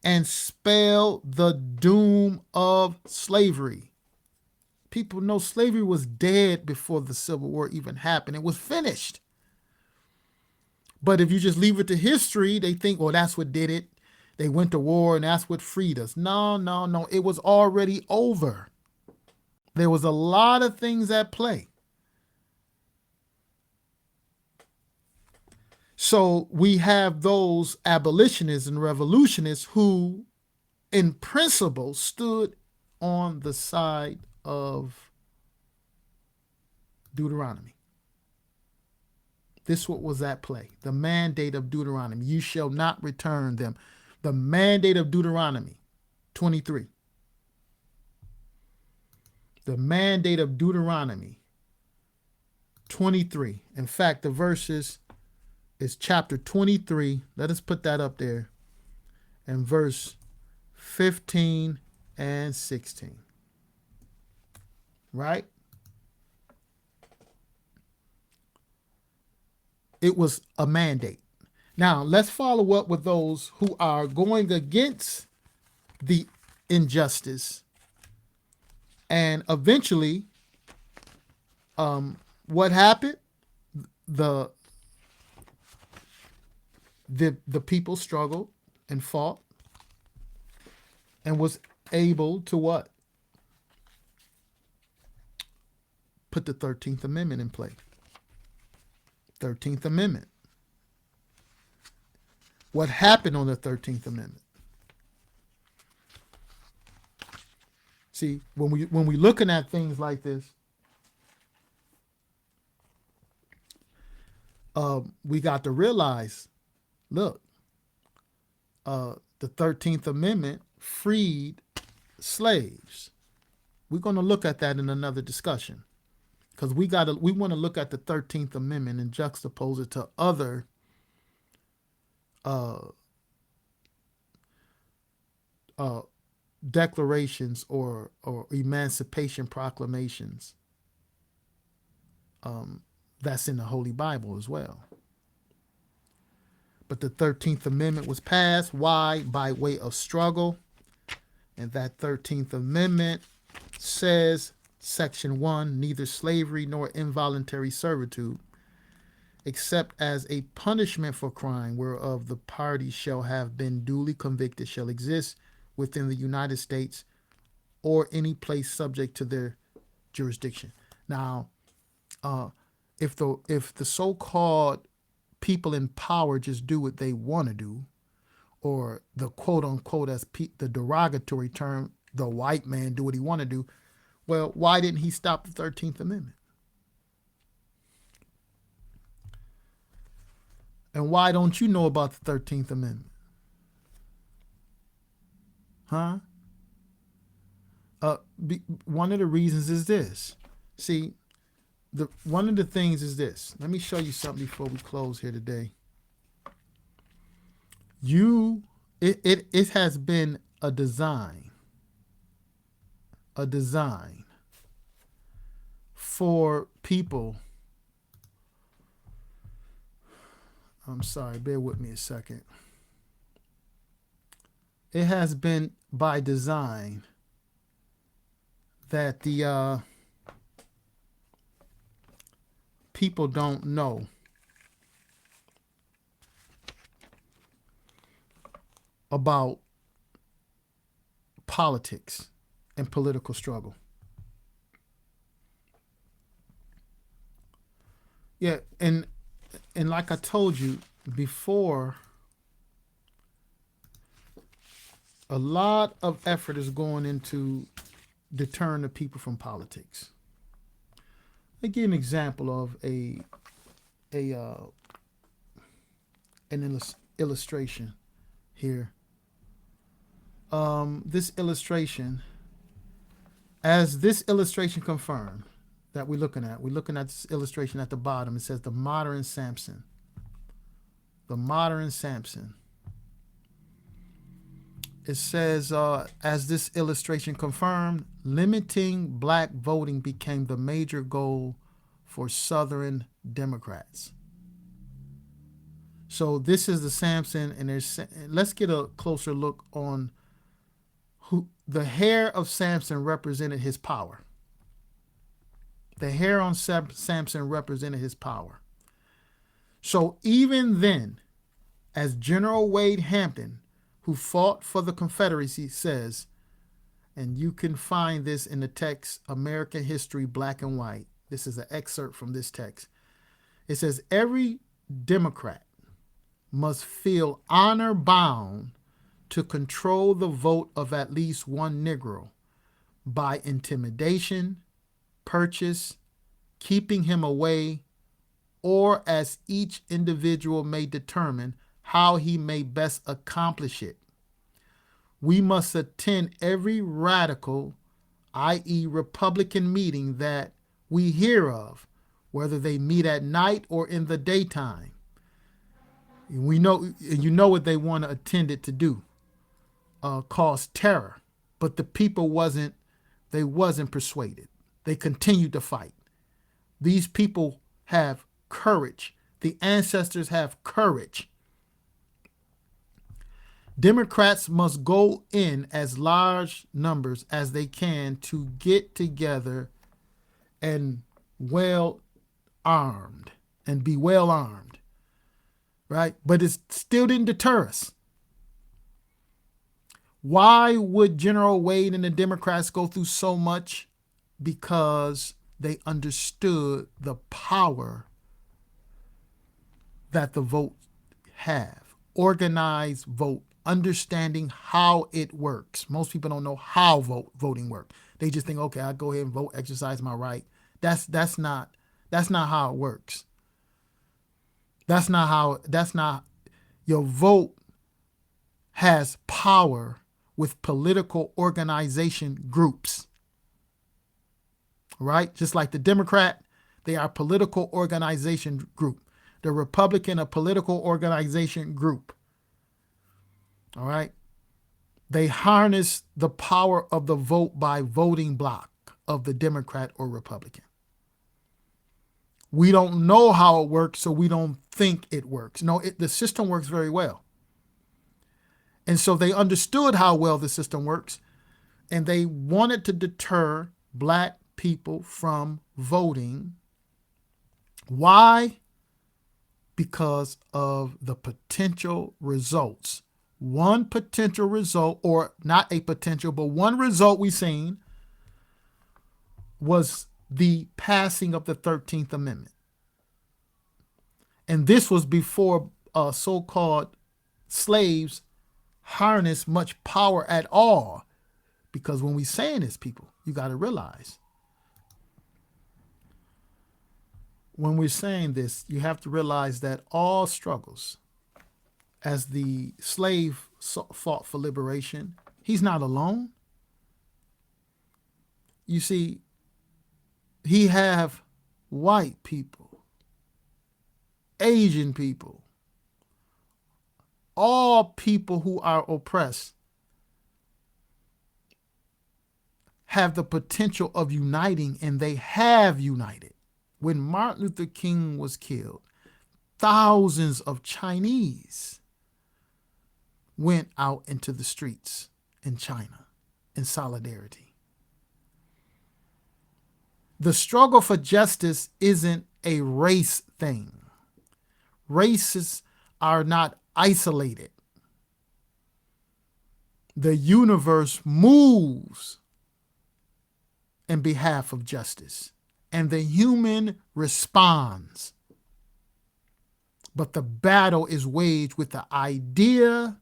and spelled the doom of slavery. People know slavery was dead before the Civil War even happened. It was finished. But if you just leave it to history, they think, well, that's what did it. They went to war and that's what freed us. No. It was already over. There was a lot of things at play. So we have those abolitionists and revolutionists who, in principle, stood on the side of Deuteronomy. This is what was at play. The mandate of Deuteronomy. You shall not return them. The mandate of Deuteronomy 23. The mandate of Deuteronomy 23. In fact, the verses is chapter 23. Let us put that up there. And verse 15 and 16. Right? It was a mandate. Now, let's follow up with those who are going against the injustice. And eventually, what happened? The people struggled and fought and was able to what? Put the 13th Amendment in play. 13th Amendment. What happened on the 13th Amendment? See, when we looking at things like this, we got to realize, look, the 13th Amendment freed slaves. We're going to look at that in another discussion, because we want to look at the 13th Amendment and juxtapose it to other declarations or emancipation proclamations that's in the Holy Bible as well. But the 13th Amendment was passed. Why? By way of struggle. And that 13th Amendment says, Section 1, neither slavery nor involuntary servitude, except as a punishment for crime whereof the parties shall have been duly convicted, shall exist within the United States or any place subject to their jurisdiction. Now, if the so-called people in power just do what they want to do, or the quote unquote, as the derogatory term, the white man do what he want to do, well, why didn't he stop the 13th Amendment? And why don't you know about the 13th Amendment? Huh? One of the reasons is this. See, one of the things is this. Let me show you something before we close here today. It has been a design for people. I'm sorry, bear with me a second. It has been by design that the people don't know about politics and political struggle. Yeah, and like I told you before, a lot of effort is going into deterring the people from politics. Let me give an example of an illustration here. This illustration, as this illustration confirmed that we're looking at this illustration at the bottom. It says the modern Samson. The modern Samson. It says, as this illustration confirmed, limiting black voting became the major goal for Southern Democrats. So this is the Samson, and let's get a closer look on who the hair of Samson represented his power. The hair on Samson represented his power. So even then, as General Wade Hampton, who fought for the Confederacy, says, and you can find this in the text, American History, Black and White. This is an excerpt from this text. It says, every Democrat must feel honor bound to control the vote of at least one Negro by intimidation, purchase, keeping him away, or as each individual may determine how he may best accomplish it. We must attend every radical, i.e. Republican meeting that we hear of, whether they meet at night or in the daytime. We know, you know what they want to attend it to do, cause terror. But the people wasn't persuaded. They continued to fight. These people have courage. The ancestors have courage. Democrats must go in as large numbers as they can to get together and well armed and be well armed, right? But it still didn't deter us. Why would General Wade and the Democrats go through so much? Because they understood the power that the vote have. Organized vote, understanding how it works. Most people don't know how voting works. They just think, okay, I'll go ahead and vote, exercise my right. That's not how it works. That's not your vote has power with political organization groups. Right? Just like the Democrat, they are a political organization group. The Republican, a political organization group. All right? They harness the power of the vote by voting block of the Democrat or Republican. We don't know how it works, so we don't think it works. No, the system works very well. And so they understood how well the system works, and they wanted to deter black people from voting. Why? Because of the potential results. One potential result, or not a potential, but one result we've seen was the passing of the 13th Amendment. And this was before so-called slaves harnessed much power at all. Because when we saying this, people, you got to realize, when we're saying this, you have to realize that all struggles, as the slave fought for liberation, he's not alone. You see, he have white people, Asian people, all people who are oppressed have the potential of uniting, and they have united. When Martin Luther King was killed, thousands of Chinese went out into the streets in China in solidarity. The struggle for justice isn't a race thing. Races are not isolated. The universe moves in behalf of justice, and the human responds. But the battle is waged with the idea,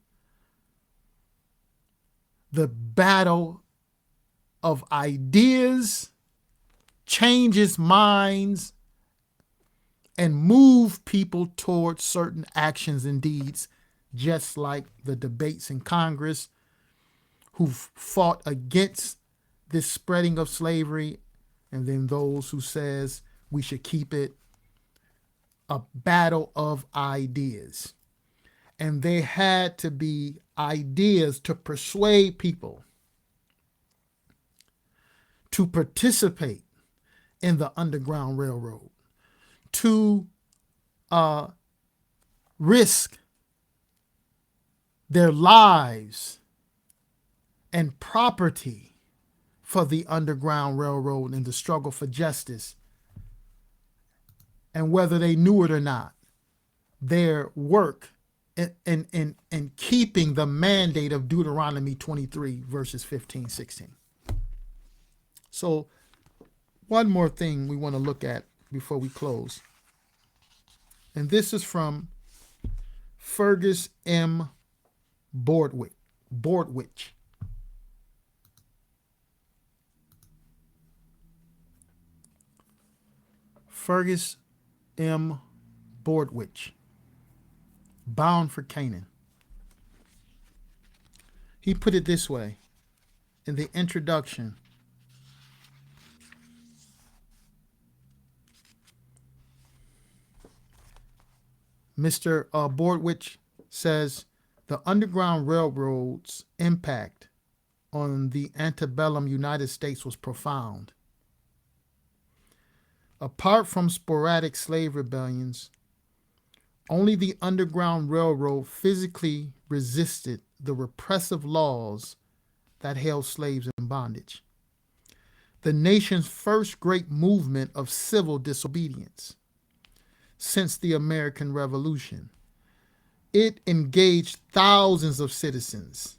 the battle of ideas changes minds and move people towards certain actions and deeds, just like the debates in Congress who've fought against this spreading of slavery, and then those who says we should keep it. A battle of ideas. And there had to be ideas to persuade people to participate in the Underground Railroad, to risk their lives and property for the Underground Railroad and the struggle for justice. And whether they knew it or not, their work in keeping the mandate of Deuteronomy 23, verses 15, 16. So one more thing we want to look at before we close. And this is from Fergus M. Bordwich. Fergus M. Bordwich, Bound for Canaan. He put it this way in the introduction. Mr. Bordwich says the Underground Railroad's impact on the antebellum United States was profound. Apart from sporadic slave rebellions, only the Underground Railroad physically resisted the repressive laws that held slaves in bondage. The nation's first great movement of civil disobedience since the American Revolution, it engaged thousands of citizens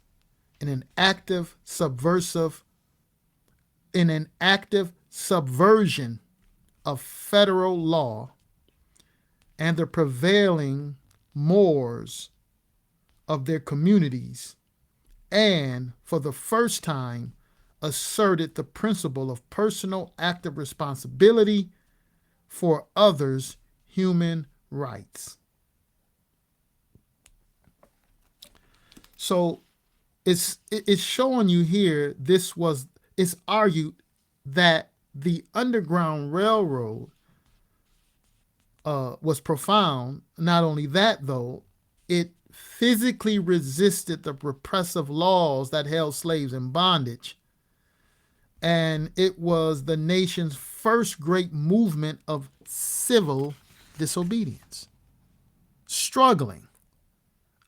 in an active subversion of federal law and the prevailing mores of their communities, and for the first time asserted the principle of personal active responsibility for others' human rights. So it's showing you here, it's argued that the Underground Railroad was profound. Not only that, though, it physically resisted the repressive laws that held slaves in bondage. And it was the nation's first great movement of civil disobedience, struggling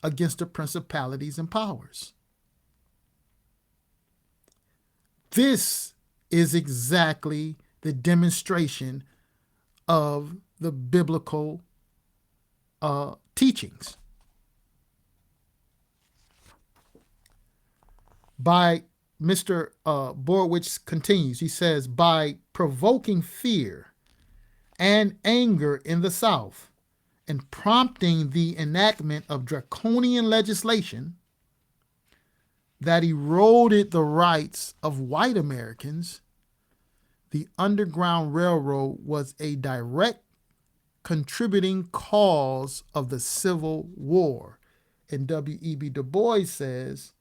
against the principalities and powers. This is exactly the demonstration of the biblical teachings. By Mr. Bordwich continues, he says, by provoking fear and anger in the South and prompting the enactment of draconian legislation that eroded the rights of white Americans, the Underground Railroad was a direct contributing cause of the Civil War. And W.E.B. Du Bois says,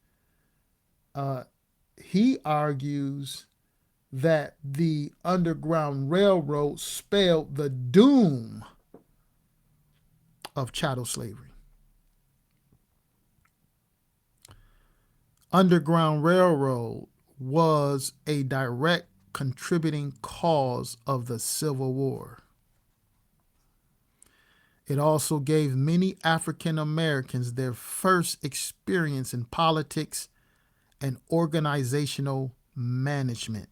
he argues that the Underground Railroad spelled the doom of chattel slavery. Underground Railroad was a direct contributing cause of the Civil War. It also gave many African Americans their first experience in politics and organizational management.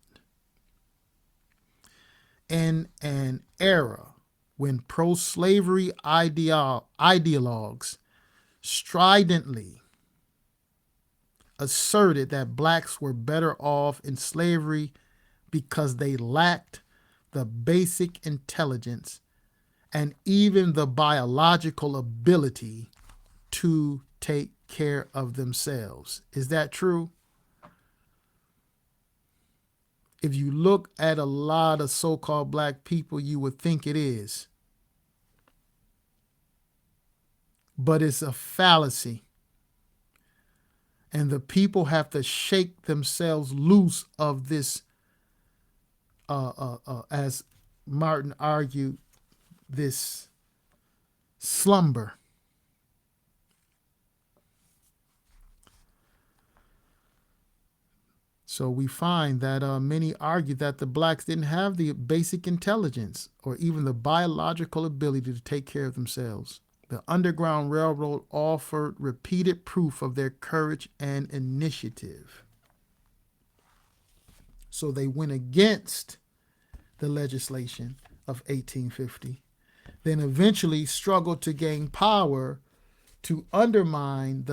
In an era when pro-slavery ideologues stridently asserted that blacks were better off in slavery because they lacked the basic intelligence and even the biological ability to take care of themselves. Is that true? If you look at a lot of so-called black people, you would think it is. But it's a fallacy. And the people have to shake themselves loose of this, as Martin argued, this slumber. So we find that many argue that the blacks didn't have the basic intelligence or even the biological ability to take care of themselves. The Underground Railroad offered repeated proof of their courage and initiative. So they went against the legislation of 1850, then eventually struggled to gain power to undermine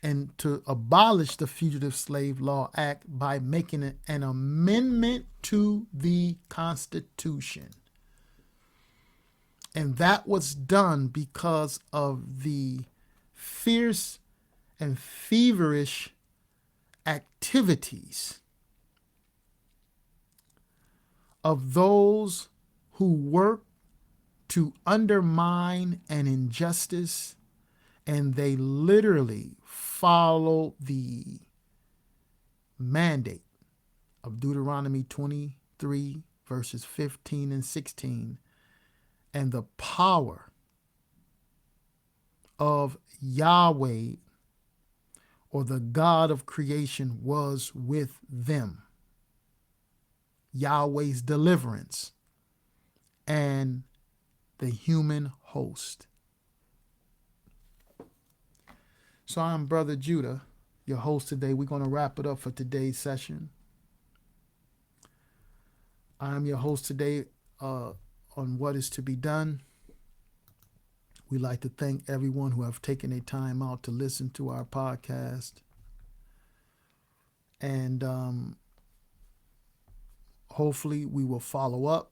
and to abolish the Fugitive Slave Law Act by making an amendment to the Constitution. And that was done because of the fierce and feverish activities of those who work to undermine an injustice, and they literally follow the mandate of Deuteronomy 23, verses 15 and 16, and the power of Yahweh, or the God of creation, was with them. Yahweh's deliverance and the human host. So I'm Brother Judah, your host today. We're going to wrap it up for today's session. I'm your host today on What Is to Be Done. We'd like to thank everyone who have taken a time out to listen to our podcast. And hopefully we will follow up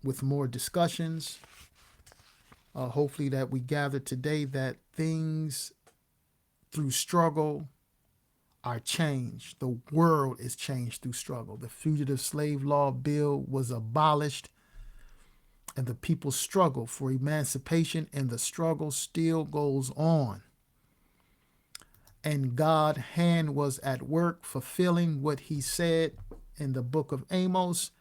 with more discussions. Hopefully that we gathered today that things through struggle are changed. The world is changed through struggle. The Fugitive Slave Law Bill was abolished, and the people struggle for emancipation, and the struggle still goes on. And God's hand was at work fulfilling what he said in the book of Amos,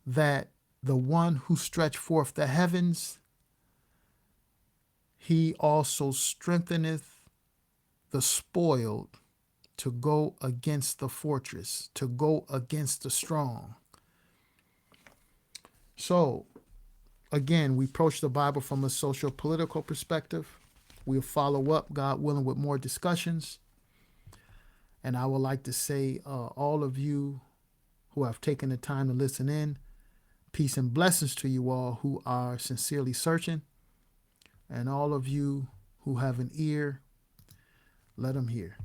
that the one who stretched forth the heavens, he also strengtheneth the spoiled to go against the fortress, to go against the strong. So, again, we approach the Bible from a social political perspective. We'll follow up, God willing, with more discussions. And I would like to say, all of you who have taken the time to listen in, peace and blessings to you all who are sincerely searching. And all of you who have an ear, let them hear.